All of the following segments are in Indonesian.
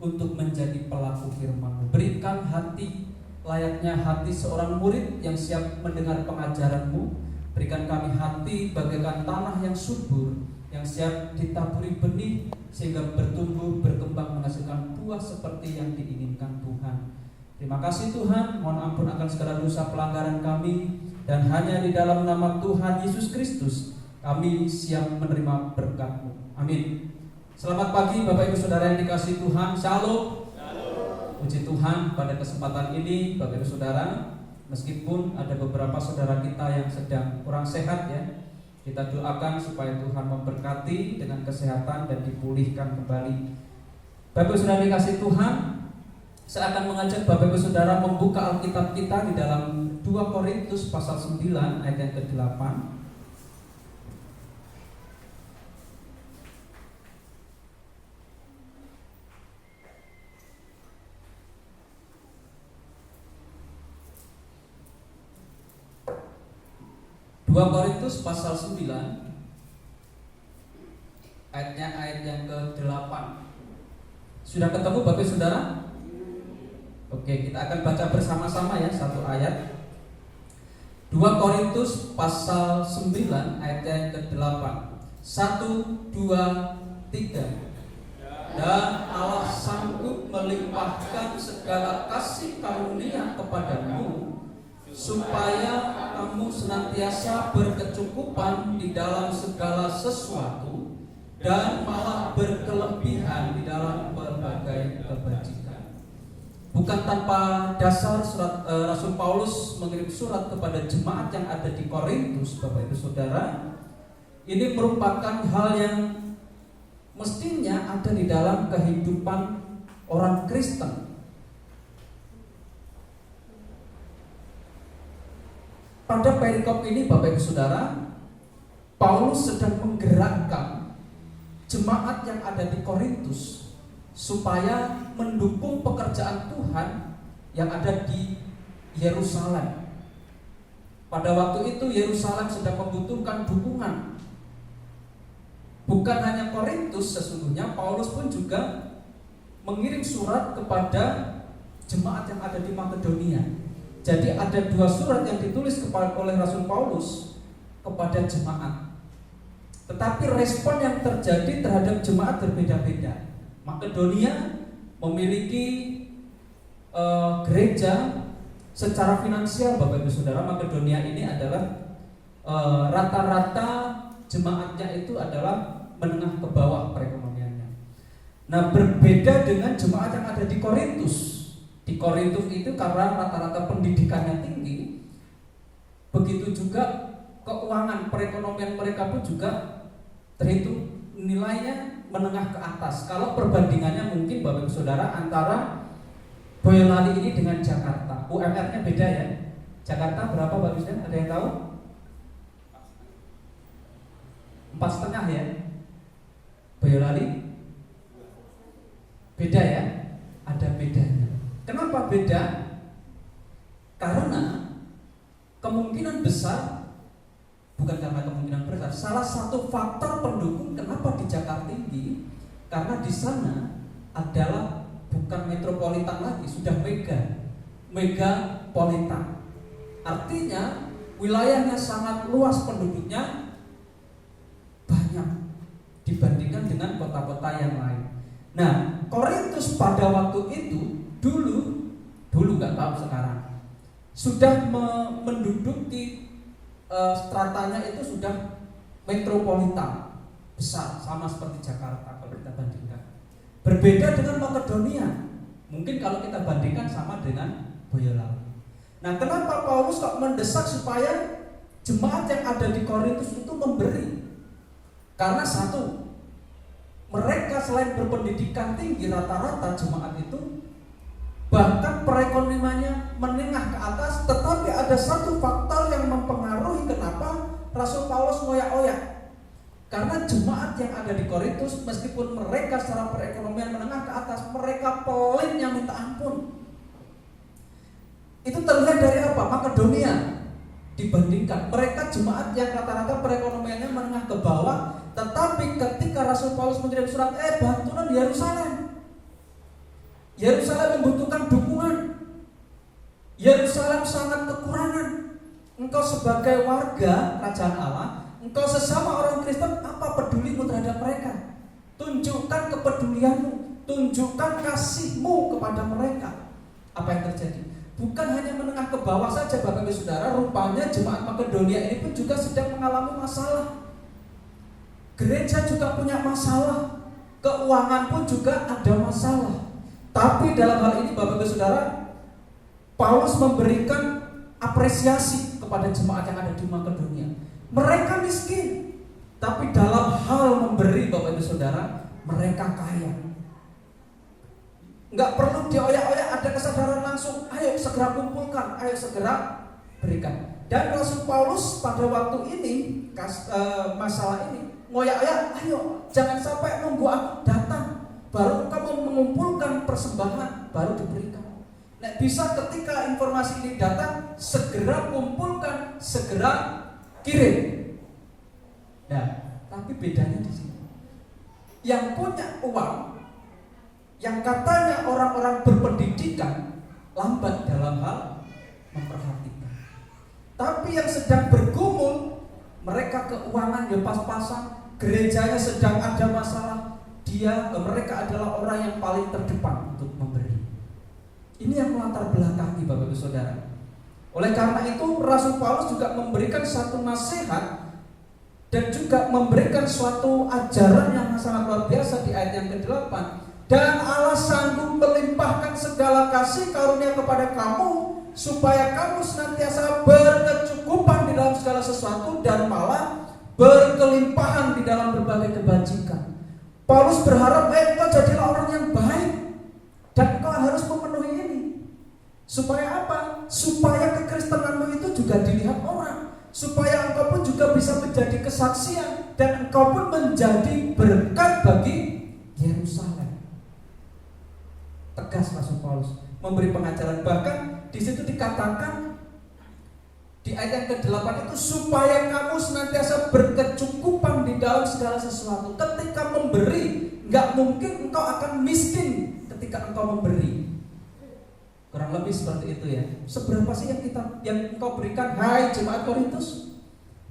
untuk menjadi pelaku firman-Mu. Berikan hati layaknya hati seorang murid yang siap mendengar pengajaran-Mu. Berikan kami hati bagaikan tanah yang subur, yang siap ditaburi benih sehingga bertumbuh, berkembang, menghasilkan buah seperti yang diinginkan Tuhan. Terima kasih Tuhan, mohon ampun akan segala dosa pelanggaran kami, dan hanya di dalam nama Tuhan Yesus Kristus kami siap menerima berkat-Mu. Amin. Selamat pagi Bapak Ibu Saudara yang dikasihi Tuhan. Shalom. Puji Tuhan, pada kesempatan ini Bapak Ibu Saudara, meskipun ada beberapa saudara kita yang sedang kurang sehat ya, kita doakan supaya Tuhan memberkati dengan kesehatan dan dipulihkan kembali. Bapak Ibu Saudara dikasihi Tuhan, saya akan mengajak Bapak Ibu Saudara membuka Alkitab kita di dalam 2 Korintus pasal 9 ayat yang ke-8. 2 Korintus pasal 9 ayatnya ayat yang ke-8. Sudah ketemu Bapak Saudara? Oke, kita akan baca bersama-sama ya satu ayat. 2 Korintus pasal 9 ayat yang ke-8. 1, 2, 3. Dan Allah sanggup melimpahkan segala kasih karunia kepadamu, supaya kamu senantiasa berkecukupan di dalam segala sesuatu dan malah berkelebihan di dalam berbagai kebajikan. Bukan tanpa dasar Rasul Paulus mengirim surat kepada jemaat yang ada di Korintus, Bapak Ibu Saudara. Ini merupakan hal yang mestinya ada di dalam kehidupan orang Kristen. Pada perikop ini Bapak Ibu Saudara, Paulus sedang menggerakkan jemaat yang ada di Korintus supaya mendukung pekerjaan Tuhan yang ada di Yerusalem. Pada waktu itu Yerusalem sedang membutuhkan dukungan. Bukan hanya Korintus sesungguhnya, Paulus pun juga mengirim surat kepada jemaat yang ada di Makedonia. Jadi ada 2 surat yang ditulis oleh Rasul Paulus kepada jemaat. Tetapi respon yang terjadi terhadap jemaat berbeda-beda. Makedonia memiliki gereja secara finansial, Bapak Ibu Saudara. Makedonia ini adalah rata-rata jemaatnya itu adalah menengah ke bawah perekonomiannya. Nah, berbeda dengan jemaat yang ada di Korintus. Di Korintus itu karena rata-rata pendidikannya tinggi, begitu juga keuangan perekonomian mereka pun juga terhitung nilainya menengah ke atas. Kalau perbandingannya mungkin Bapak Ibu Saudara antara Boyolali ini dengan Jakarta, UMR-nya beda ya. Jakarta berapa Bapak Ibu Saudara? Ada yang tahu? 4,5 ya. Boyolali beda ya, ada bedanya. Kenapa beda? Karena kemungkinan besar, bukan karena kemungkinan besar, salah satu faktor pendukung kenapa di Jakarta tinggi, karena di sana adalah bukan metropolitan lagi, sudah megapolitan. Artinya wilayahnya sangat luas, penduduknya banyak dibandingkan dengan kota-kota yang lain. Nah, Korintus pada waktu itu dulu nggak tahu sekarang sudah menduduki stratanya itu sudah metropolitan besar, sama seperti Jakarta kalau kita bandingkan. Berbeda dengan Makedonia, mungkin kalau kita bandingkan sama dengan Boyolali. Nah, kenapa Paulus kok mendesak supaya jemaat yang ada di Korintus itu memberi? Karena satu, mereka selain berpendidikan tinggi, rata-rata jemaat itu bahkan perekonomiannya menengah ke atas, tetapi ada satu faktor yang mempengaruhi kenapa Rasul Paulus ngoyak-oyak. Karena jemaat yang ada di Korintus, meskipun mereka secara perekonomian menengah ke atas, mereka pelit yang minta ampun. Itu terlihat dari apa? Makedonia dibandingkan mereka jemaat yang rata-rata perekonomiannya menengah ke bawah, tetapi ketika Rasul Paulus mengirim surat, bantuan di Yerusalem, Yerusalem membutuhkan dukungan. Yerusalem sangat kekurangan. Engkau sebagai warga kerajaan Allah, engkau sesama orang Kristen, apa pedulimu terhadap mereka? Tunjukkan kepedulianmu, tunjukkan kasihmu kepada mereka. Apa yang terjadi? Bukan hanya menengah ke bawah saja Bapak Ibu Saudara, rupanya jemaat Makedonia ini pun juga sedang mengalami masalah. Gereja juga punya masalah, keuangan pun juga ada masalah. Tapi dalam hal ini Bapak Ibu Saudara, Paulus memberikan apresiasi kepada jemaat yang ada di Makedonia. Mereka miskin, tapi dalam hal memberi Bapak Ibu Saudara, mereka kaya. Enggak perlu dioyak-oyak, ada kesadaran langsung, ayo segera kumpulkan, ayo segera berikan. Dan Rasul Paulus pada waktu ini, masalah ini, ngoyak-oyak, ayo jangan sampai nunggu aku datang, baru kamu mengumpulkan persembahan, baru diberikan. Nah, bisa ketika informasi ini datang, segera kumpulkan, segera kirim. Nah, tapi bedanya di sini. Yang punya uang, yang katanya orang-orang berpendidikan, lambat dalam hal memperhatikan. Tapi yang sedang bergumul, mereka keuangan ya pas-pasan, gerejanya sedang ada masalah, mereka adalah orang yang paling terdepan untuk memberi. Ini yang melatar belakangi Bapak Ibu Saudara. Oleh karena itu Rasul Paulus juga memberikan satu nasihat dan juga memberikan suatu ajaran yang sangat luar biasa di ayat yang ke-8. Dan Allah sanggup melimpahkan segala kasih karunia kepada kamu, supaya kamu senantiasa berkecukupan di dalam segala sesuatu dan malah berkelimpahan di dalam berbagai kebajikan. Paulus berharap engkau jadilah orang yang baik, dan engkau harus memenuhi ini. Supaya apa? Supaya kekristenanmu itu juga dilihat orang, supaya engkau pun juga bisa menjadi kesaksian, dan engkau pun menjadi berkat bagi Yerusalem. Tegas Rasul Paulus memberi pengajaran. Bahkan di situ dikatakan di ayat yang ke-8 itu, supaya kamu senantiasa berkecukupan di dalam segala sesuatu. Ketika memberi, nggak mungkin engkau akan miskin ketika engkau memberi. Kurang lebih seperti itu ya. Seberapa sih yang engkau berikan, hai jemaat Korintus?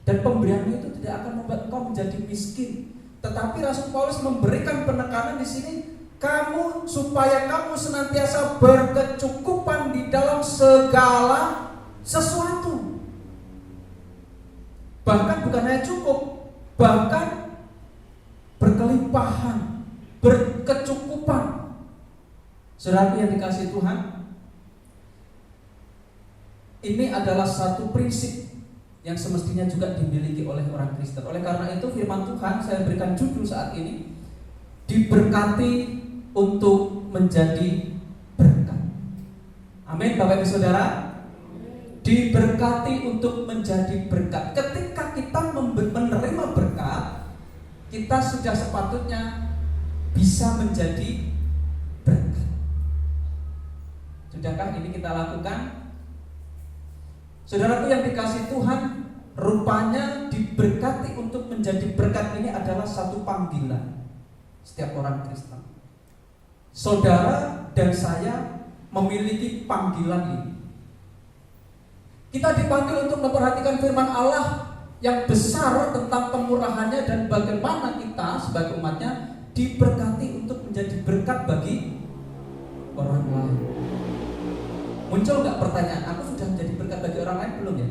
Dan pemberianmu itu tidak akan membuat engkau menjadi miskin. Tetapi Rasul Paulus memberikan penekanan di sini, supaya kamu senantiasa berkecukupan di dalam segala sesuatu. Bahkan bukan hanya cukup, bahkan berkelimpahan, berkecukupan. Saudara yang dikasihi Tuhan, ini adalah satu prinsip yang semestinya juga dimiliki oleh orang Kristen. Oleh karena itu firman Tuhan, saya berikan judul saat ini, diberkati untuk menjadi berkat. Amin Bapak Ibu Saudara. Diberkati untuk menjadi berkat. Ketika kita menerima berkat, kita sudah sepatutnya bisa menjadi berkat. Sudahkah ini kita lakukan? Saudaraku yang dikasihi Tuhan, rupanya diberkati untuk menjadi berkat ini adalah satu panggilan setiap orang Kristen. Saudara dan saya memiliki panggilan ini. Kita dipanggil untuk memperhatikan firman Allah yang besar tentang pemurahannya dan bagaimana kita sebagai umatnya diberkati untuk menjadi berkat bagi orang lain. Muncul gak pertanyaan, aku sudah menjadi berkat bagi orang lain belum ya?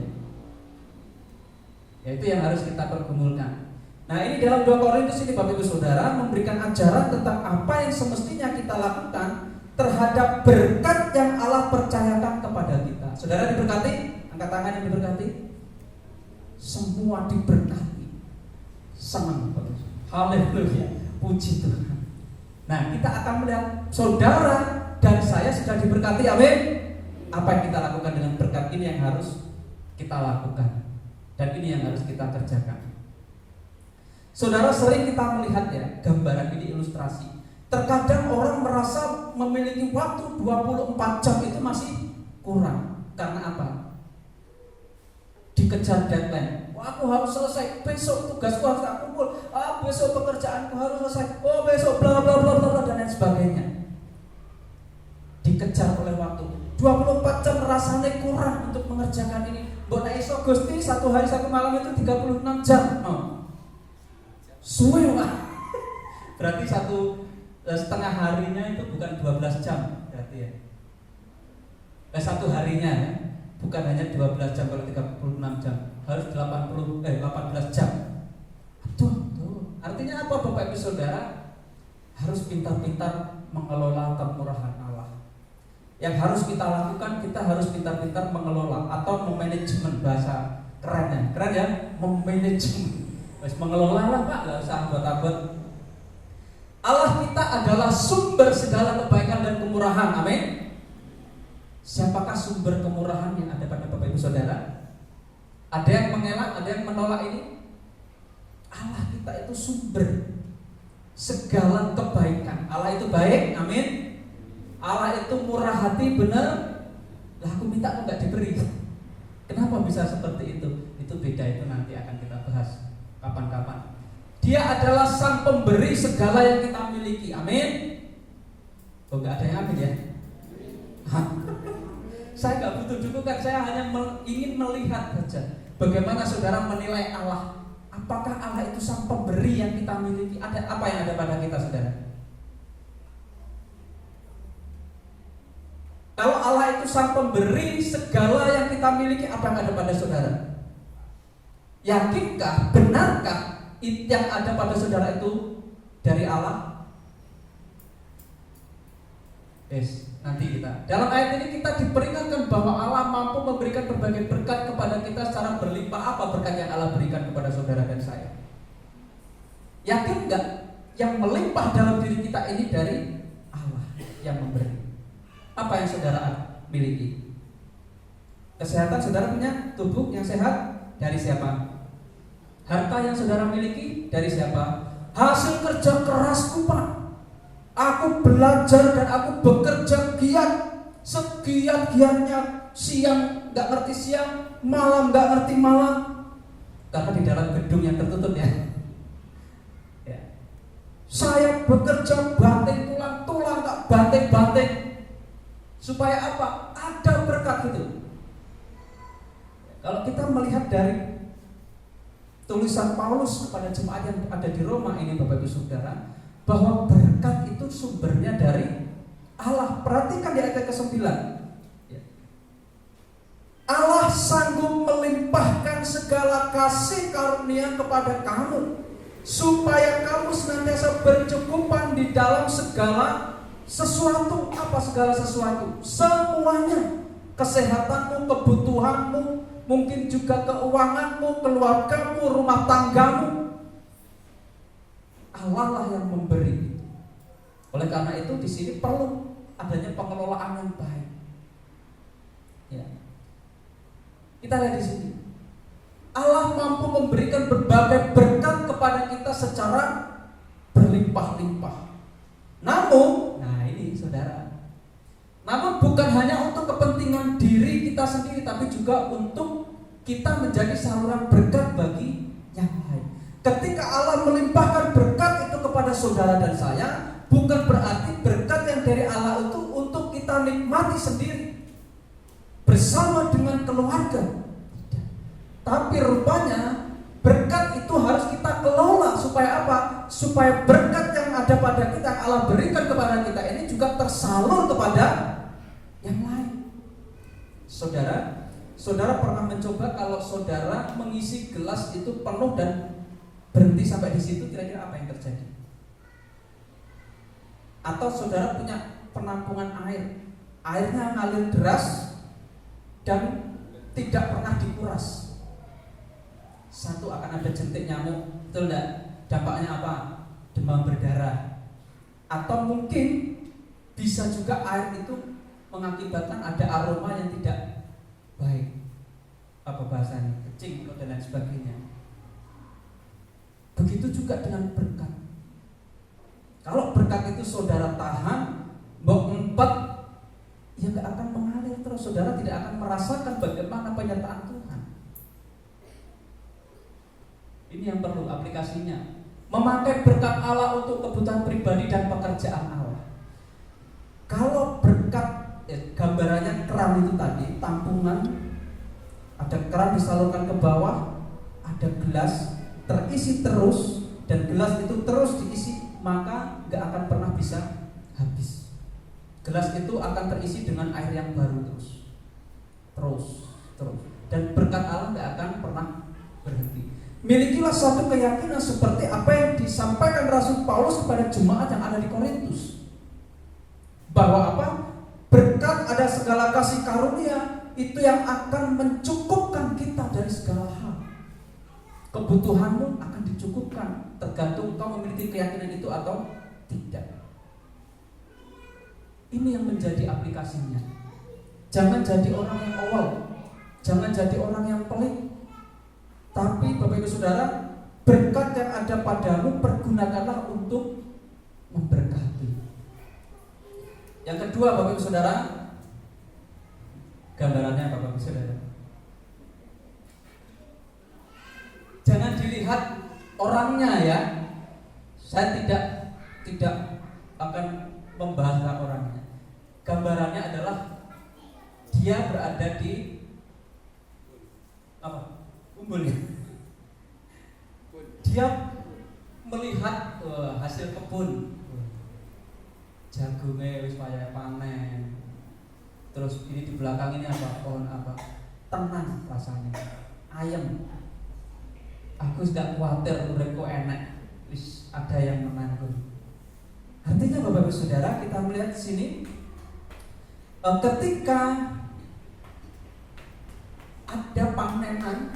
Ya itu yang harus kita pergumulkan. Nah ini dalam 2 Korintus ini Bapak Ibu Saudara memberikan ajaran tentang apa yang semestinya kita lakukan terhadap berkat yang Allah percayakan kepada kita. Saudara diberkati? Angkat tangan yang diberkati. Semua diberkati. Senang Bapak. Haleluya. Puji Tuhan. Nah kita akan melihat saudara dan saya sudah diberkati. Amin. Apa yang kita lakukan dengan berkat ini yang harus kita lakukan, dan ini yang harus kita kerjakan. Saudara, sering kita melihat ya gambaran ini, ilustrasi. Terkadang orang merasa memiliki waktu 24 jam itu masih kurang. Karena apa? Dikejar deadline. Wah, aku harus selesai, besok tugasku harus tak kumpul, besok pekerjaanku harus selesai, besok bla bla bla bla dan lain sebagainya. dikejar oleh waktu. 24 jam rasanya kurang untuk mengerjakan ini. Mbok nek iso Gusti satu hari satu malam itu 36 jam. Oh. Suwe Pak. Berarti setengah harinya itu bukan 12 jam berarti ya. Satu harinya ya. Bukan hanya 12 jam kalau 36 jam. Harus 18 jam. Tuh. Artinya apa Bapak Ibu Saudara? Harus pintar-pintar mengelola kemurahan Allah. Yang harus kita lakukan, kita harus pintar-pintar mengelola atau memanajemen, bahasa kerennya. Keren ya? Memanajemen. Wes mengelola lah Pak, enggak usah abot-abot. Allah kita adalah sumber segala kebaikan dan kemurahan. Amin. Siapakah sumber kemurahan yang ada pada Bapak Ibu Saudara? Ada yang mengelak, ada yang menolak ini? Allah kita itu sumber segala kebaikan. Allah itu baik, amin. Allah itu murah hati, benar. Lah aku minta kok nggak diberi. Kenapa bisa seperti itu? Itu beda, itu nanti akan kita bahas kapan-kapan. Dia adalah sang pemberi segala yang kita miliki, amin. Oh nggak ada yang amin ya? Saya nggak butuh dukungan, saya hanya ingin melihat saja bagaimana saudara menilai Allah. Apakah Allah itu sang pemberi yang kita miliki? Ada apa yang ada pada kita, saudara? Kalau Allah itu sang pemberi segala yang kita miliki, apa yang ada pada saudara? Yakinkah, benarkah yang ada pada saudara itu dari Allah? Yes, nanti kita. Dalam ayat ini kita diperingatkan bahwa Allah mampu memberikan berbagai berkat kepada kita secara berlimpah. Apa berkat yang Allah berikan kepada saudara dan saya? Yakin enggak? Yang melimpah dalam diri kita ini dari Allah yang memberi. Apa yang saudara miliki? Kesehatan saudara punya tubuh yang sehat dari siapa? Harta yang saudara miliki dari siapa? Hasil kerja kerasku Pak. Aku belajar dan aku bekerja giat, segiat-giatnya, siang gak ngerti siang, malam gak ngerti malam. Karena di dalam gedung yang tertutup ya. Saya bekerja banting tulang gak banting-banting. Supaya apa? Ada berkat itu. Kalau kita melihat dari tulisan Paulus kepada jemaat yang ada di Roma ini Bapak Ibu Saudara, bahwa berkat itu sumbernya dari Allah. Perhatikan di ayat ke-9. Allah sanggup melimpahkan segala kasih karunia kepada kamu, supaya kamu senantiasa berkecukupan di dalam segala sesuatu. Apa segala sesuatu? Semuanya. Kesehatanmu, kebutuhanmu, mungkin juga keuanganmu, keluargamu, rumah tanggamu. Allah lah yang memberi. Oleh karena itu di sini perlu adanya pengelolaan yang baik. Ya. Kita lihat di sini. Allah mampu memberikan berbagai berkat kepada kita secara berlimpah-limpah. Namun, nah ini saudara. Namun bukan hanya untuk kepentingan diri kita sendiri, tapi juga untuk kita menjadi saluran berkat bagi yang lain. Ketika Allah melimpahkan berkat itu kepada saudara dan saya, bukan berarti berkat yang dari Allah itu untuk kita nikmati sendiri bersama dengan keluarga. Tapi rupanya berkat itu harus kita kelola. Supaya apa? Supaya berkat yang ada pada kita, yang Allah berikan kepada kita ini juga tersalur kepada yang lain. Saudara pernah mencoba kalau saudara mengisi gelas itu penuh dan berhenti sampai di situ, kira-kira apa yang terjadi? Atau saudara punya penampungan air, airnya ngalir deras dan tidak pernah dikuras. Satu, akan ada jentik nyamuk, betul enggak? Dampaknya apa? Demam berdarah. Atau mungkin bisa juga air itu mengakibatkan ada aroma yang tidak baik. Apa bahasanya? Kecing dan lain sebagainya. Begitu juga dengan berkat. Kalau berkat itu saudara tahan, mbok empet, ya gak akan mengalir terus. Saudara tidak akan merasakan bagaimana penyertaan Tuhan. Ini yang perlu aplikasinya. Memakai berkat Allah untuk kebutuhan pribadi dan pekerjaan Allah. Kalau berkat keran itu tadi, tampungan, ada keran disalurkan ke bawah, ada gelas terisi terus, dan gelas itu terus diisi, maka gak akan pernah bisa habis. Gelas itu akan terisi dengan air yang baru terus. Dan berkat Allah gak akan pernah berhenti. Milikilah suatu keyakinan seperti apa yang disampaikan Rasul Paulus kepada jemaat yang ada di Korintus, bahwa apa? Berkat ada segala kasih karunia itu yang akan mencukupkan kita dari segala hal. Kebutuhanmu akan dicukupkan, tergantung kau memiliki keyakinan itu atau tidak. Ini yang menjadi aplikasinya. Jangan jadi orang yang awal, jangan jadi orang yang pelit. Tapi Bapak Ibu Saudara, berkat yang ada padamu pergunakanlah untuk memberkati. Yang kedua Bapak Ibu Saudara, gambarannya Bapak Ibu Saudara, jangan dilihat orangnya ya. Saya tidak akan membahas orangnya. Gambarannya adalah dia berada di apa? Umbul. Dia melihat hasil kebun, jagungnya wis payah panen. Terus ini di belakang ini apa? Pohon apa? Tenang rasanya, ayam. Aku sudah khawatir uripku enak, wis ada yang menanggung. Artinya Bapak Ibu Saudara, kita melihat di sini ketika ada panenan,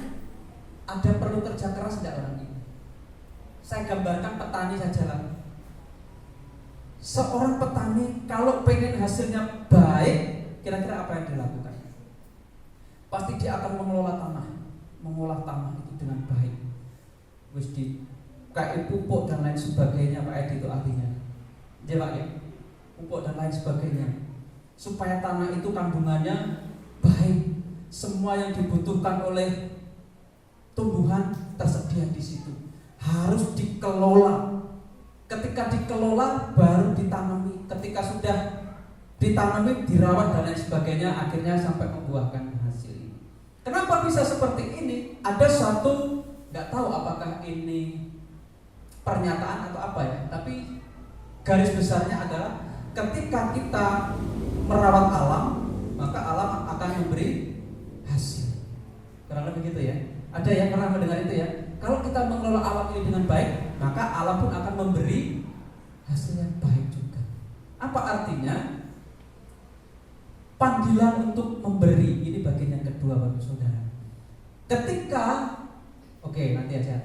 ada perlu kerja keras tidak orang ini? Saya gambarkan petani saja lah. Seorang petani kalau pengen hasilnya baik, kira-kira apa yang dilakukan? Pasti dia akan mengolah tanah itu dengan baik. Wis di kayak pupuk dan lain sebagainya, Pak Edi itu ahlinya. Ya Pak ya, pupuk dan lain sebagainya, supaya tanah itu kandungannya baik. Semua yang dibutuhkan oleh tumbuhan tersedia di situ. Harus dikelola. Ketika dikelola baru ditanami. Ketika sudah ditanami, dirawat dan lain sebagainya, akhirnya sampai membuahkan hasil. Kenapa bisa seperti ini? Ada satu, nggak tahu apakah ini pernyataan atau apa ya, tapi garis besarnya adalah ketika kita merawat alam, maka alam akan memberi hasil. Kurang lebih begitu ya. Ada yang pernah mendengar itu ya? Kalau kita mengelola alam ini dengan baik, maka alam pun akan memberi hasil yang baik juga. Apa artinya? Panggilan untuk memberi. Ini bagian yang kedua Bapak Saudara. Ketika nanti aja.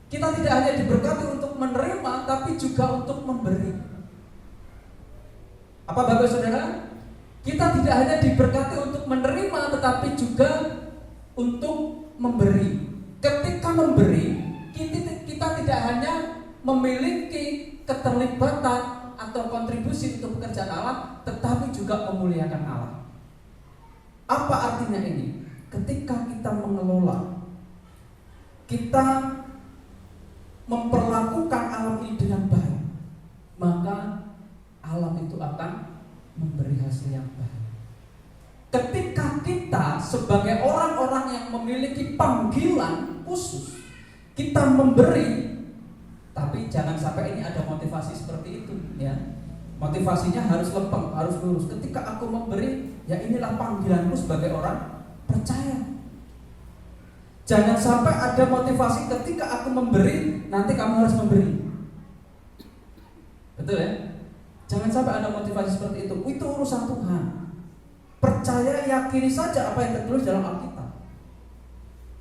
Kita tidak hanya diberkati untuk menerima, tapi juga untuk memberi. Apa Bapak Saudara? Kita tidak hanya diberkati untuk menerima, tetapi juga untuk memberi. Ketika memberi, kita tidak hanya memiliki keterlibatan atau kontribusi untuk pekerjaan Allah, tetapi juga memuliakan Allah. Apa artinya ini? Ketika kita mengelola, kita memperlakukan alam ini dengan baik, maka alam itu akan memberi hasil yang baik. Ketika kita sebagai orang-orang yang memiliki panggilan khusus, kita memberi, tapi jangan sampai ini ada motivasi seperti itu ya. Motivasinya harus lempeng, harus lurus. Ketika aku memberi, ya inilah panggilanku sebagai orang percaya. Jangan sampai ada motivasi ketika aku memberi, nanti kamu harus memberi. Betul ya? Jangan sampai ada motivasi seperti itu. Itu urusan Tuhan. Percaya, yakini saja apa yang tertulis dalam Alkitab.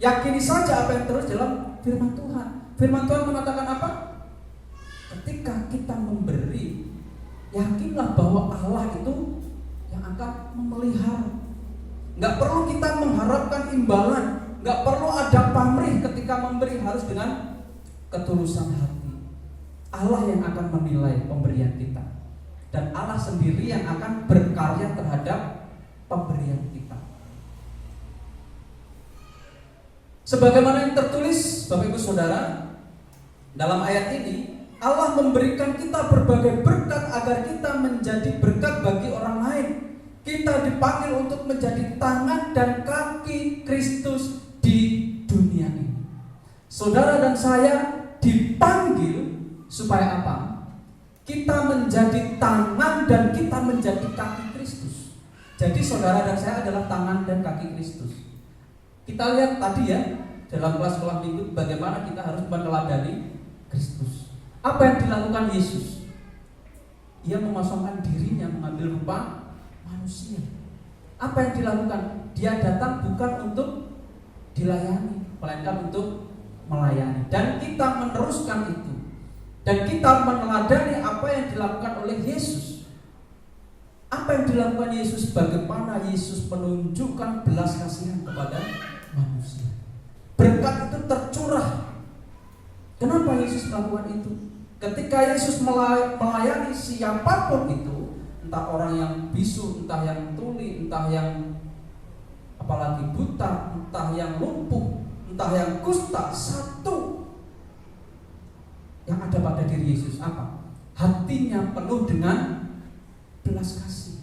Yakini saja apa yang tertulis dalam firman Tuhan. Firman Tuhan mengatakan apa? Ketika kita memberi, yakinlah bahwa Allah itu yang akan memelihara. Gak perlu kita mengharapkan imbalan, gak perlu ada pamrih ketika memberi, harus dengan ketulusan hati. Allah yang akan menilai pemberian kita, dan Allah sendiri yang akan berkarya terhadap pemberian kita. Sebagaimana yang tertulis Bapak Ibu Saudara dalam ayat ini, Allah memberikan kita berbagai berkat agar kita menjadi berkat bagi orang lain. Kita dipanggil untuk menjadi tangan dan kaki Kristus di dunia ini. Saudara dan saya dipanggil supaya apa? Kita menjadi tangan dan kita menjadi kaki Kristus. Jadi saudara dan saya adalah tangan dan kaki Kristus. Kita lihat tadi ya dalam kelas sekolah minggu bagaimana kita harus meneladani Kristus. Apa yang dilakukan Yesus? Ia memasangkan dirinya mengambil rupa manusia. Apa yang dilakukan? Dia datang bukan untuk dilayani, melainkan untuk melayani. Dan kita meneruskan itu. Dan kita meneladani apa yang dilakukan oleh Yesus. Apa yang dilakukan Yesus? Bagaimana Yesus menunjukkan belas kasihan kepada manusia. Berkat itu tercurah. Kenapa Yesus melakukan itu? Ketika Yesus melayani siapapun itu, entah orang yang bisu, entah yang tuli, entah yang apalagi buta, entah yang lumpuh, entah yang kusta, satu yang ada pada diri Yesus apa? Hatinya penuh dengan belas kasih.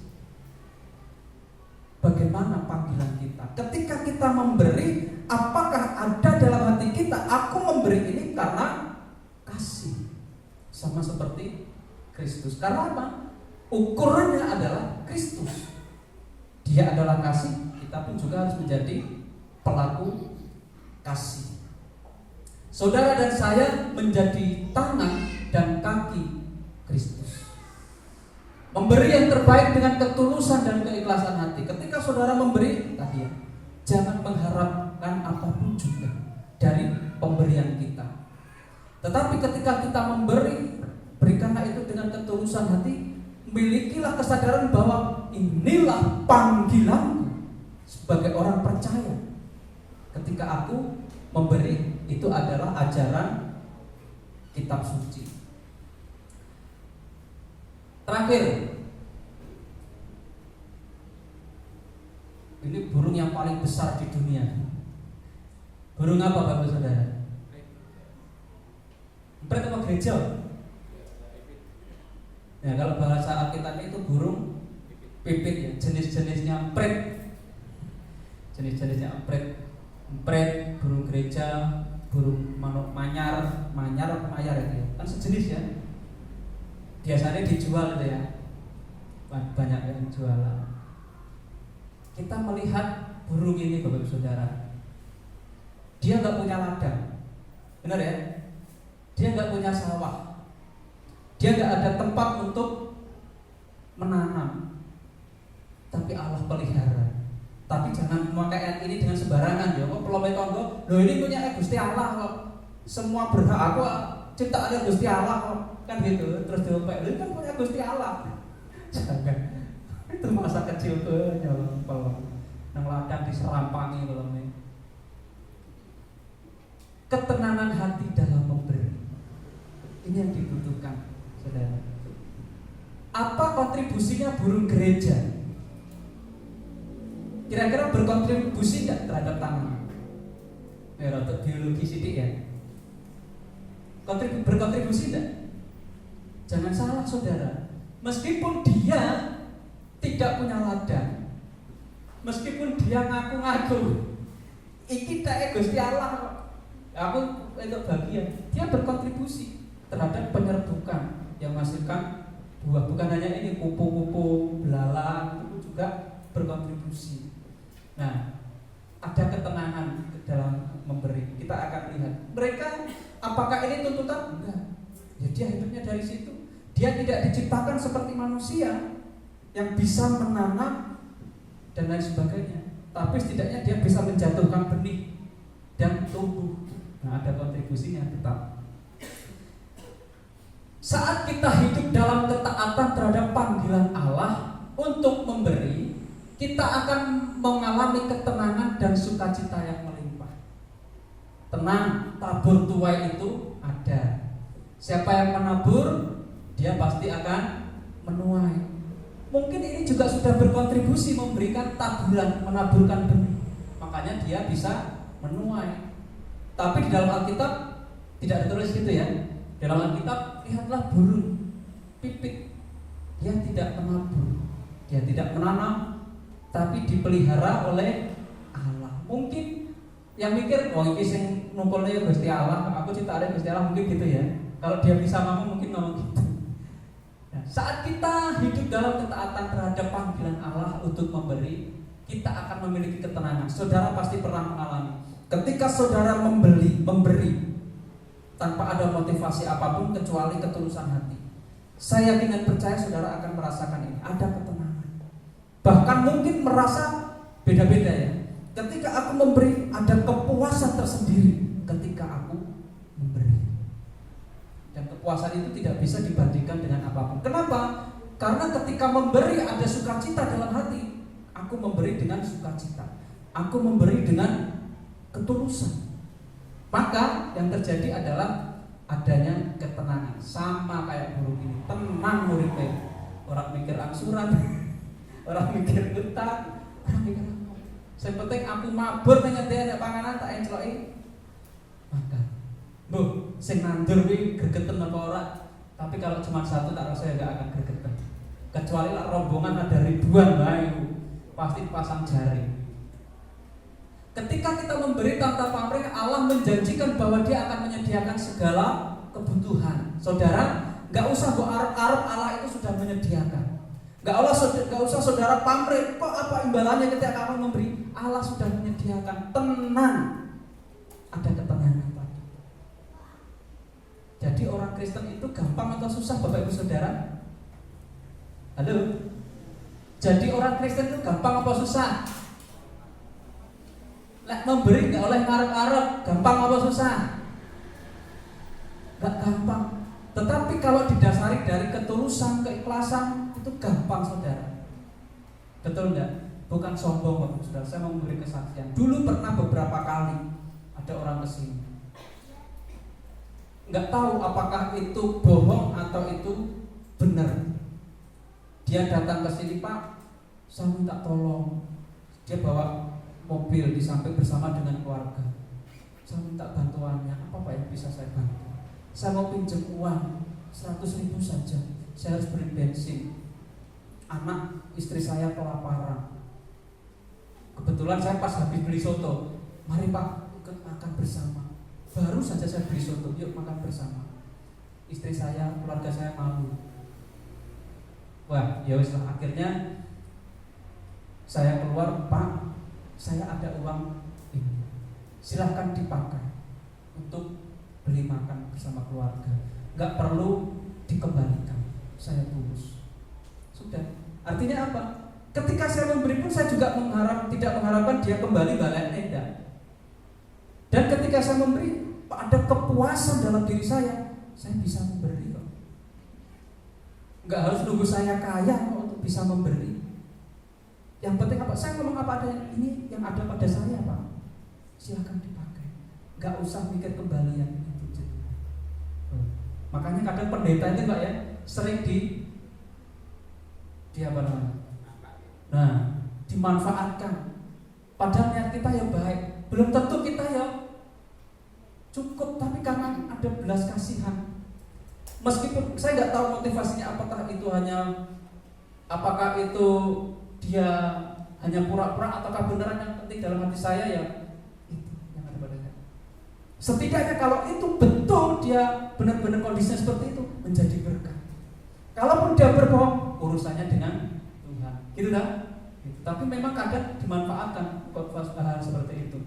Bagaimana panggilan kita? Ketika kita memberi, apakah ada dalam hati kita, aku memberi ini karena kasih? Sama seperti Kristus. Karena apa? Ukurannya adalah Kristus. Dia adalah kasih, kita pun juga harus menjadi pelaku kasih. Saudara dan saya menjadi tangan dan kaki Kristus. Memberi yang terbaik dengan ketulusan dan keikhlasan hati. Ketika saudara memberi tadi ya, jangan mengharapkan apapun juga dari pemberian kita. Tetapi ketika kita memberi, berikanlah itu dengan ketulusan hati. Milikilah kesadaran bahwa inilah panggilanku sebagai orang percaya. Ketika aku memberi, itu adalah ajaran kitab suci. Terakhir, ini burung yang paling besar di dunia. Burung apa Bapak Saudara? Empret apa gereja? Ya, kalau bahasa Alkitab itu burung pipit ya, jenis-jenisnya empret. Jenis-jenisnya empret, burung gereja, burung manuk manyar atau mayar itu ya. Kan sejenis ya. Biasanya dijual itu ya. Banyak yang jualan. Kita melihat burung ini Bapak Saudara. Dia nggak punya ladang. Benar ya? Dia nggak punya sawah. Dia nggak ada tempat untuk menanam, tapi Allah pelihara. Tapi jangan memakai ini dengan sembarangan ya. Oh, pelombe tonggo, loh ini punya Gusti Allah kok. Semua berhak aku ciptaan Gusti Allah kok. Kan gitu. Terus diopek, ini kan punya Gusti Allah. Jangan. Itu masa kecil tuh nyolong pelom. Nang ladang diserampangi pelomnya. Ketenangan hati dalam memberi. Ini yang dibutuhkan. Saudara. Apa kontribusinya burung gereja? Kira-kira berkontribusi tidak terhadap tanaman? Untuk biologi sidik ya. Berkontribusi tidak? Jangan salah saudara. Meskipun dia tidak punya ladang, meskipun dia ngaku-ngaku iki tak Gusti Allah, aku itu bagian, dia berkontribusi terhadap penyerbukan yang menghasilkan buah. Bukan hanya ini, kupu-kupu, belalang itu juga berkontribusi. Nah, ada ketenangan dalam memberi. Kita akan lihat mereka, apakah ini tuntutan? Enggak. Ya dia hidupnya dari situ. Dia tidak diciptakan seperti manusia yang bisa menanam dan lain sebagainya. Tapi setidaknya dia bisa menjatuhkan benih dan tumbuh. Nah, ada kontribusinya tetap. Saat kita hidup dalam ketaatan terhadap panggilan Allah untuk memberi, kita akan mengalami ketenangan dan sukacita yang melimpah. Tenang, tabur tuai itu ada. Siapa yang menabur, dia pasti akan menuai. Mungkin ini juga sudah berkontribusi memberikan taburan, menaburkan benih. Makanya dia bisa menuai. Tapi di dalam Alkitab tidak ditulis gitu ya. Di dalam Alkitab lihatlah burung pipit, dia tidak menabur, Dia tidak menanam, tapi dipelihara oleh Allah. Mungkin yang mikir, oh ini sing numpulnya Gusti Allah, aku ciptaan Gusti Allah, mungkin gitu ya. Kalau dia bisa ngomong, mungkin ngomong gitu. Nah, saat kita hidup dalam ketaatan terhadap panggilan Allah untuk memberi, kita akan memiliki ketenangan. Saudara pasti pernah mengalami. Ketika saudara memberi tanpa ada motivasi apapun kecuali ketulusan hati, saya dengan percaya saudara akan merasakan ini, ada ketenangan. Bahkan mungkin merasa beda-beda ya. Ketika aku memberi, ada kepuasan tersendiri ketika aku memberi. Dan kepuasan itu tidak bisa dibandingkan dengan apapun. Kenapa? Karena ketika memberi ada sukacita dalam hati. Aku memberi dengan sukacita. Aku memberi dengan ketulusan. Maka yang terjadi adalah adanya ketenangan. Sama kayak burung ini, tenang muridnya. Orang mikir angsuran, orang mikir utang, orang mikir apa. Yang penting aku mabur dengan dia ada panganan tak enceloki. Maka bu, sing nandur wi gregeten apa ora? Tapi kalau cuma satu tak rasa enggak akan gregeten. Kecuali lah rombongan ada ribuan, ayo pasti pasang jaring. Ketika kita memberi tanpa pamrih, Allah menjanjikan bahwa Dia akan menyediakan segala kebutuhan. Saudara, nggak usah berharap Allah itu sudah menyediakan. Nggak usah saudara pamrih. Kok apa imbalannya ketika kamu memberi? Allah sudah menyediakan. Tenang, ada ketenangan. Jadi orang Kristen itu gampang atau susah, Bapak Ibu Saudara? Halo? Jadi orang Kristen itu gampang apa susah? Lek memberi nggak oleh ngarep-ngarep, gampang apa susah? Nggak gampang. Tetapi kalau didasari dari ketulusan, keikhlasan, itu gampang saudara. Betul nggak? Bukan sombong Bapak Saudara. Saya mau memberi kesaksian. Dulu pernah beberapa kali ada orang kesini. Nggak tahu apakah itu bohong atau itu benar. Dia datang ke sini, Pak, saya minta tolong. Dia bawa mobil di samping bersama dengan keluarga. Saya minta bantuannya, apa Pak yang bisa saya bantu? Saya mau pinjam uang 100.000 saja. Saya harus beli bensin. Anak istri saya kelaparan. Kebetulan saya pas habis beli soto. Mari Pak, ikut makan bersama. Baru saja saya beli soto, yuk makan bersama. Istri saya, keluarga saya malu. Wah, ya wis lah, akhirnya saya keluar, Pak, saya ada uang ini, silahkan dipakai untuk beli makan bersama keluarga. Nggak perlu dikembalikan, saya tulus. Sudah. Artinya apa? Ketika saya memberi pun saya juga tidak mengharapkan dia kembali balik tidak. Dan ketika saya memberi, ada kepuasan dalam diri saya bisa memberi kok. Nggak harus nunggu saya kaya untuk bisa memberi. Yang penting apa? Saya ngomong apa adanya. Ini yang ada pada saya Pak, silakan dipakai. Nggak usah mikir kembalian itu. Makanya kadang pendeta itu Pak ya sering di apa namanya? Nah, dimanfaatkan. Padahal niat kita yang baik. Belum tentu kita ya cukup, tapi karena ada belas kasihan. Meskipun saya nggak tahu motivasinya, apakah itu dia hanya pura-pura ataukah beneran. Yang penting dalam hati saya ya itu yang ada padanya. Setidaknya kalau itu betul dia benar-benar kondisinya seperti itu, menjadi berkah. Kalaupun dia berbohong, urusannya dengan Tuhan. Gitu kan? Gitu. Tapi memang kadang dimanfaatkan hal seperti itu.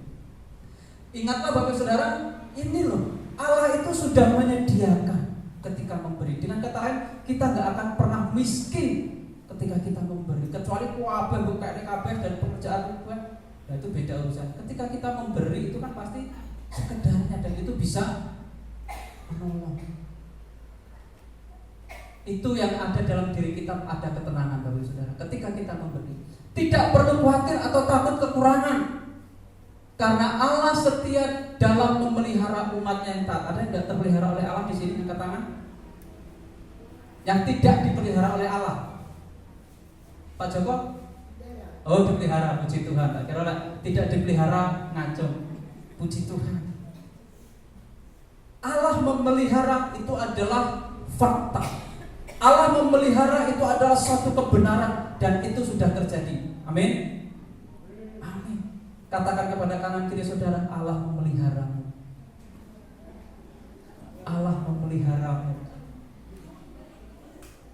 Ingatlah Bapak Saudara, ini loh, Allah itu sudah menyediakan ketika memberi. Dengan kata lain, kita nggak akan pernah miskin ketika kita memberi. Kecuali kuabe buka kabeh dan pekerjaan gue, nah itu beda urusan. Ketika kita memberi itu kan pasti sekedarnya dan itu bisa menolong. Itu yang ada dalam diri kita, ada ketenangan Bapak Saudara. Ketika kita memberi, tidak perlu khawatir atau takut kekurangan. Karena Allah setia dalam memelihara umatnya yang taat. Ada yang tidak terpelihara oleh Allah di sini angkat tangan? Yang tidak dipelihara oleh Allah. Pak Joko? Oh, dipelihara, puji Tuhan. Tak kira tidak dipelihara ngacung. Puji Tuhan. Allah memelihara itu adalah fakta. Allah memelihara itu adalah satu kebenaran. dan itu sudah terjadi. Amin. Amin. Katakan kepada kanan kiri saudara, Allah memeliharamu. Allah memeliharamu.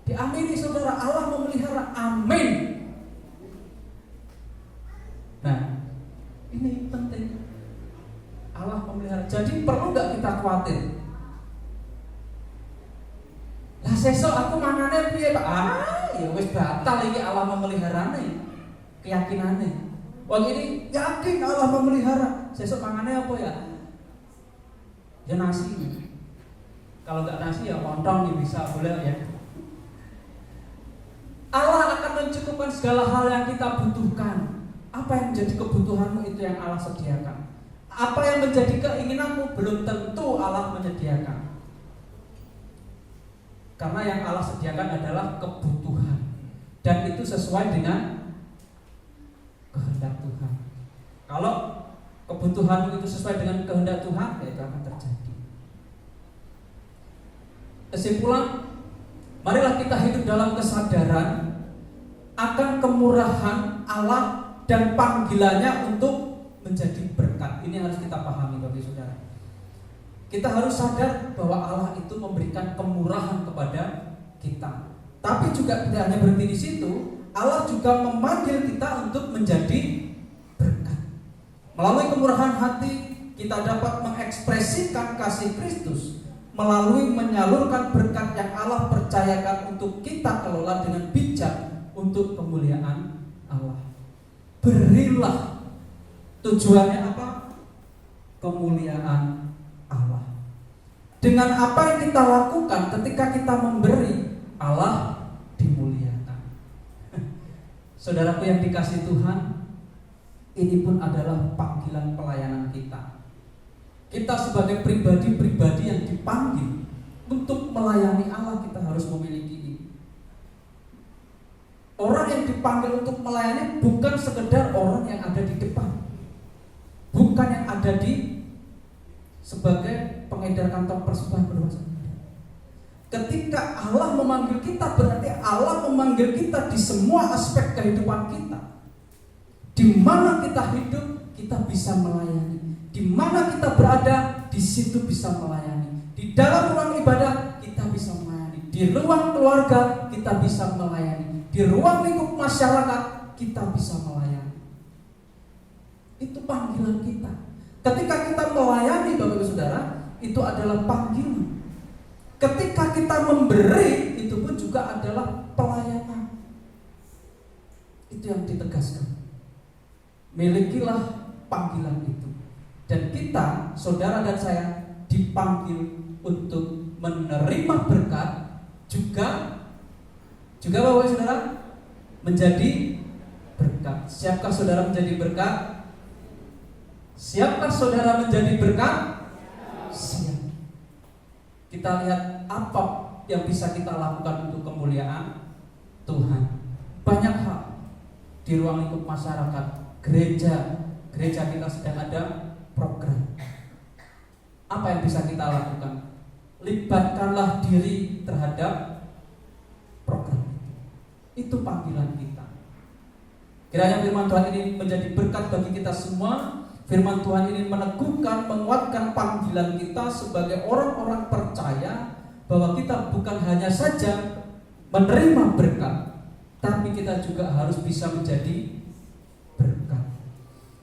Diamini saudara, Allah memelihara. Amin. Nah, ini penting. Allah memelihara. Jadi perlu gak kita khawatir? Lah sesuk aku mangane piye Pak? Ya wis batal iki, Allah memeliharane. Keyakinane. Wong ini yakin Allah memelihara. Sesuk mangane apa ya? Ya nasi. Kalau enggak nasi ya lontong ya bisa, boleh ya. Allah akan mencukupkan segala hal yang kita butuhkan. Apa yang menjadi kebutuhanmu itu yang Allah sediakan. Apa yang menjadi keinginanmu belum tentu Allah menyediakan. Karena yang Allah sediakan adalah kebutuhan, dan itu sesuai dengan kehendak Tuhan. Kalau kebutuhan itu sesuai dengan kehendak Tuhan, ya itu akan terjadi. Kesimpulan, marilah kita hidup dalam kesadaran akan kemurahan Allah dan panggilannya untuk menjadi berkat. Ini harus kita pahami Bapak Saudara. Kita harus sadar bahwa Allah itu memberikan kemurahan kepada kita. Tapi juga tidak hanya berhenti di situ, Allah juga memanggil kita untuk menjadi berkat. Melalui kemurahan hati, kita dapat mengekspresikan kasih Kristus melalui menyalurkan berkat yang Allah percayakan untuk kita kelola dengan bijak untuk kemuliaan Allah. Berilah, tujuannya apa? Kemuliaan Allah. Dengan apa yang kita lakukan ketika kita memberi, Allah dimuliakan. Saudaraku yang dikasihi Tuhan, ini pun adalah panggilan pelayanan kita. Kita sebagai pribadi-pribadi yang dipanggil untuk melayani Allah, kita harus memiliki ini. Orang yang dipanggil untuk melayani bukan sekedar orang yang ada di depan, bukan yang ada di sebagai pengedar kantong persembahan berdosa. Ketika Allah memanggil kita, berarti Allah memanggil kita di semua aspek kehidupan kita. Di mana kita hidup, kita bisa melayani. Di mana kita berada, di situ bisa melayani. Di dalam ruang ibadah, kita bisa melayani. Di ruang keluarga, kita bisa melayani. Di ruang lingkup masyarakat, kita bisa melayani. Itu panggilan kita. Ketika kita melayani, Bapak Ibu Saudara, itu adalah panggilan. Ketika kita memberi, itu pun juga adalah pelayanan. Itu yang ditegaskan. Milikilah panggilan itu. Dan kita, saudara dan saya, dipanggil untuk menerima berkat, juga Bapak Ibu Saudara, menjadi berkat. Siapkah saudara menjadi berkat? Siapkah saudara menjadi berkat? Siap. Kita lihat apa yang bisa kita lakukan untuk kemuliaan Tuhan. Banyak hal di ruang lingkup masyarakat, gereja kita sedang ada program. Apa yang bisa kita lakukan? Libatkanlah diri terhadap program. Itu panggilan kita. Kiranya firman Tuhan ini menjadi berkat bagi kita semua. Firman Tuhan ini meneguhkan, menguatkan panggilan kita sebagai orang-orang percaya bahwa kita bukan hanya saja menerima berkat, tapi kita juga harus bisa menjadi berkat.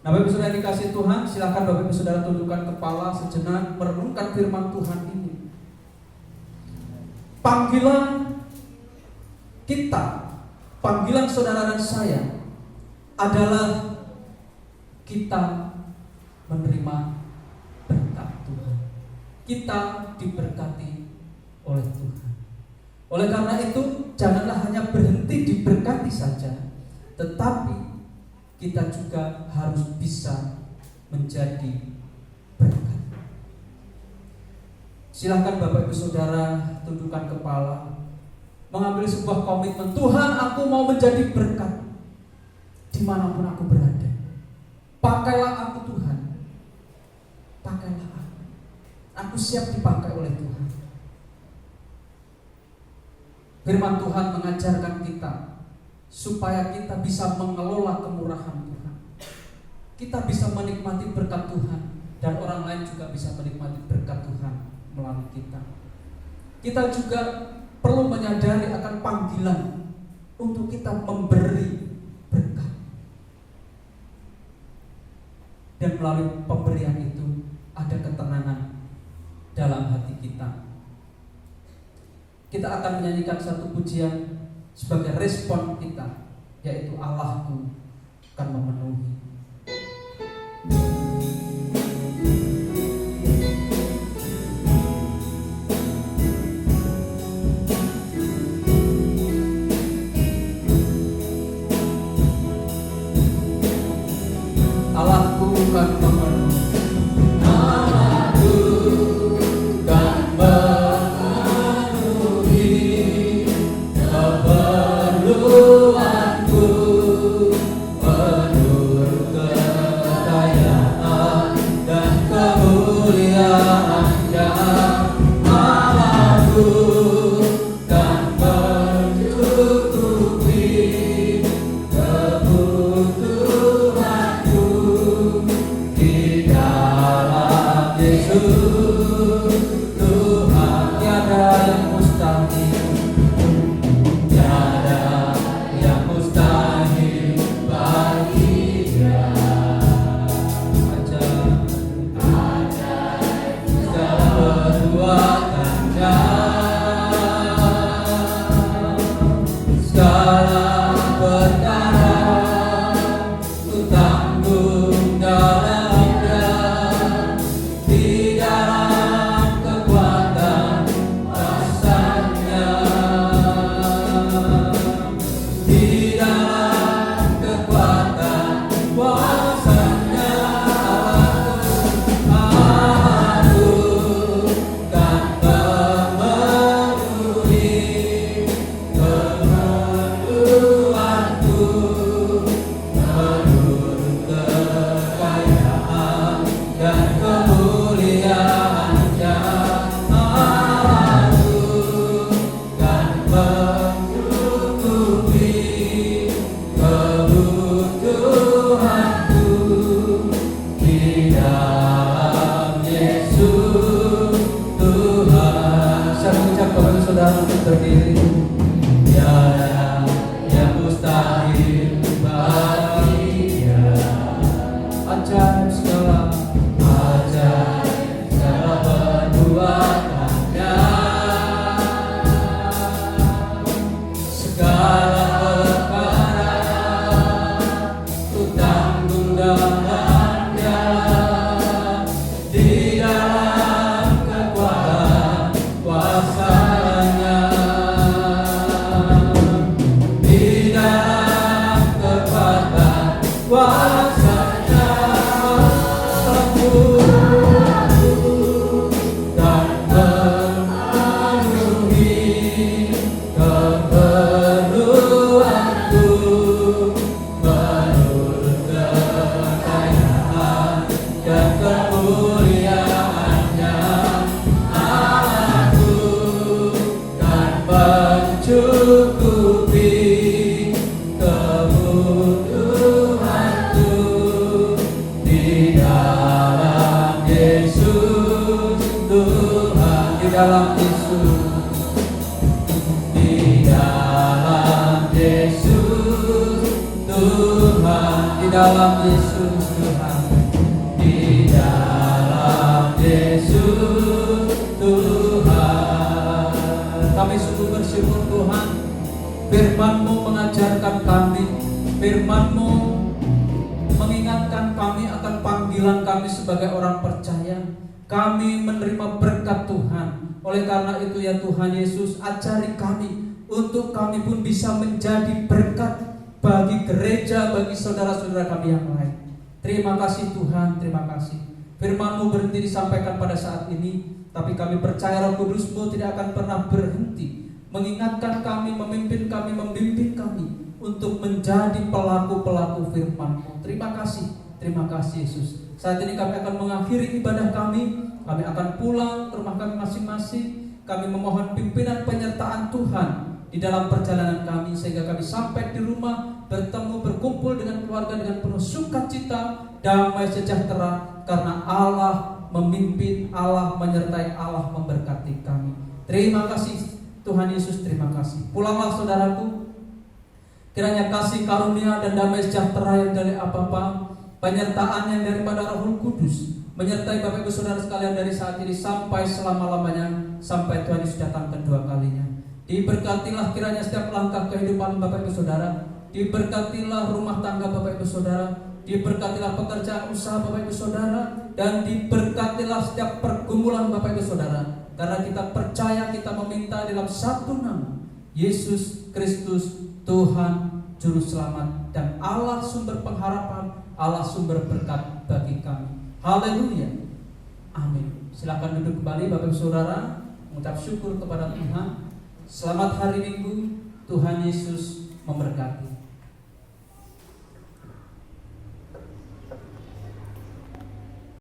Nah, Bapak Ibu Saudara dikasih Tuhan, silakan Bapak Ibu Saudara tundukkan kepala sejenak, merenungkan firman Tuhan ini. Panggilan kita, panggilan saudara dan saya adalah kita menerima berkat Tuhan. Kita diberkati oleh Tuhan. Oleh karena itu, janganlah hanya berhenti diberkati saja, tetapi kita juga harus bisa menjadi berkat. Silahkan Bapak Ibu Saudara tundukkan kepala, mengambil sebuah komitmen. Tuhan, aku mau menjadi berkat dimanapun aku berada. Pakailah aku Tuhan. Pakailah aku. Aku siap dipakai oleh Tuhan. Firman Tuhan mengajarkan kita supaya kita bisa mengelola kemurahan Tuhan. Kita bisa menikmati berkat Tuhan, dan orang lain juga bisa menikmati berkat Tuhan melalui kita. Kita juga perlu menyadari akan panggilan untuk kita memberi berkat. Dan melalui pemberian itu ada ketenangan dalam hati kita. Kita akan menyanyikan satu pujian sebagai respon kita, yaitu Allahku akan memenuhi. Allahku akan memenuhi. Allahku akan memenuhi keperluanku menurut kekayaan dan kemuliaan-Nya. Allahku akan mencukupi kebutuhanku di dalam Yesus. Tuhan, tiada yang mustahil, tiada yang mustahil bagi Dia. Ajaib segala perbuatan-Nya, segala perkara ku tanggung dalam-Nya, di dalam kekuatan kuasa-Nya, di dalam kekuatan kuasa-Nya. Aku kan memenuhi keperluanku menurut kekayaan dan kemuliaan-Nya. Aku kan mencukupi kebutuhanku di dalam Yesus Tuhan. Saya mengucap kepada saudara untuk berdiri. Tiada yang mustahil bagi Dia. Ajaib segala perbuatan-Nya, segala perkara ku tanggung dalam-Nya, di dalam kekuatan kuasa-Nya, di dalam kekuatan kuasa-Nya. Aku dan memenuhi keperluanku menurut kekayaan dan kemuliaan-Nya. Aku kan mencukupi kebutuhanku di dalam Yesus Tuhan. Di dalam Yesus, di dalam Yesus Tuhan, di dalam Yesus Tuhan, di dalam Yesus Tuhan. Kami sungguh bersyukur Tuhan, firman-Mu mengajarkan kami, firman-Mu mengingatkan kami akan panggilan kami sebagai orang percaya. Kami menerima berkat Tuhan. Oleh karena itu ya Tuhan Yesus, ajari kami untuk kami pun bisa menjadi berkat bagi gereja, bagi saudara-saudara kami yang lain. Terima kasih Tuhan, terima kasih. Firman-Mu berhenti disampaikan pada saat ini, tapi kami percaya Roh Kudus-Mu tidak akan pernah berhenti mengingatkan kami, memimpin kami, membimbing kami untuk menjadi pelaku-pelaku firman-Mu. Terima kasih Yesus. Saat ini kami akan mengakhiri ibadah kami akan pulang ke rumah kami masing-masing. Kami memohon pimpinan penyertaan Tuhan di dalam perjalanan kami, sehingga kami sampai di rumah bertemu, berkumpul dengan keluarga dengan penuh sukacita, damai sejahtera, karena Allah memimpin, Allah menyertai, Allah memberkati kami. Terima kasih Tuhan Yesus, terima kasih. Pulanglah saudaraku, kiranya kasih karunia dan damai sejahtera yang dari Bapa, penyertaan yang daripada Roh Kudus menyertai Bapak Ibu Saudara sekalian dari saat ini sampai selama-lamanya, sampai Tuhan Yesus datang kedua kalinya. Diberkatilah kiranya setiap langkah kehidupan Bapak Ibu Saudara, diberkatilah rumah tangga Bapak Ibu Saudara, diberkatilah pekerjaan usaha Bapak Ibu Saudara, dan diberkatilah setiap pergumulan Bapak Ibu Saudara. Karena kita percaya, kita meminta dalam satu nama, Yesus Kristus, Tuhan Juru Selamat dan Allah sumber pengharapan, Allah sumber berkat bagi kami. Haleluya, amin. Silakan duduk kembali Bapak Ibu Saudara, mengucap syukur kepada Tuhan. Selamat hari Minggu, Tuhan Yesus memberkati.